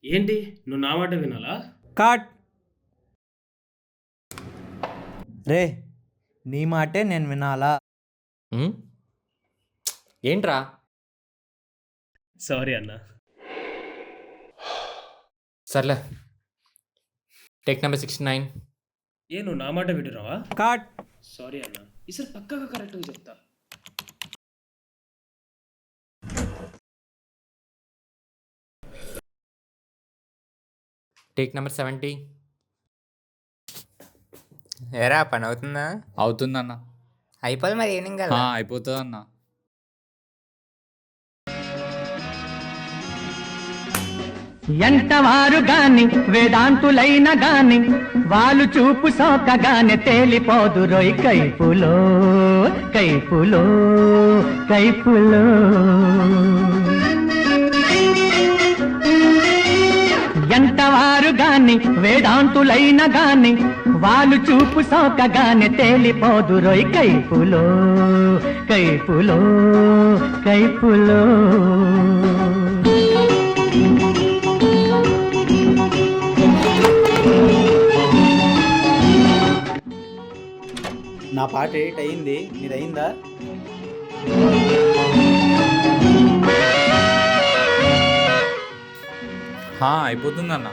ఏంటి నువ్వు నా మాట వినాలా? కాట్ రే, నీ మాటే నేను వినాలా? ఉమ్, ఏంట్రా? సారీ అన్న. సర్లే, టేక్ నెంబర్ 69. నువ్వు నా మాట విడురావా? కాట్ సారీ అన్న, ఈసారి పక్కగా కరెక్ట్గా చెప్తా. Take number 70. ఏరా పని అవుతుందా? అవుతుందన్న. అయిపోదు మరి ఈవినింగ్ కదా. అయిపోతుంది అన్న. ఎంతవారు గాని వేదాంతులైన గాని వాళ్ళు చూపు సోకగానే తేలిపోదు రోయ్ కైపులో కైపులో కైపులో. ఎంతవారు గాని వేదాంతులైన గాని వాళ్ళు చూపు సోకగానే తేలిపోదు రోయ్ కైపులో కైపులో కైపులో. నా పాట ఎడిట్ అయింది, నీది అయిందా? అయిపోతుందన్న.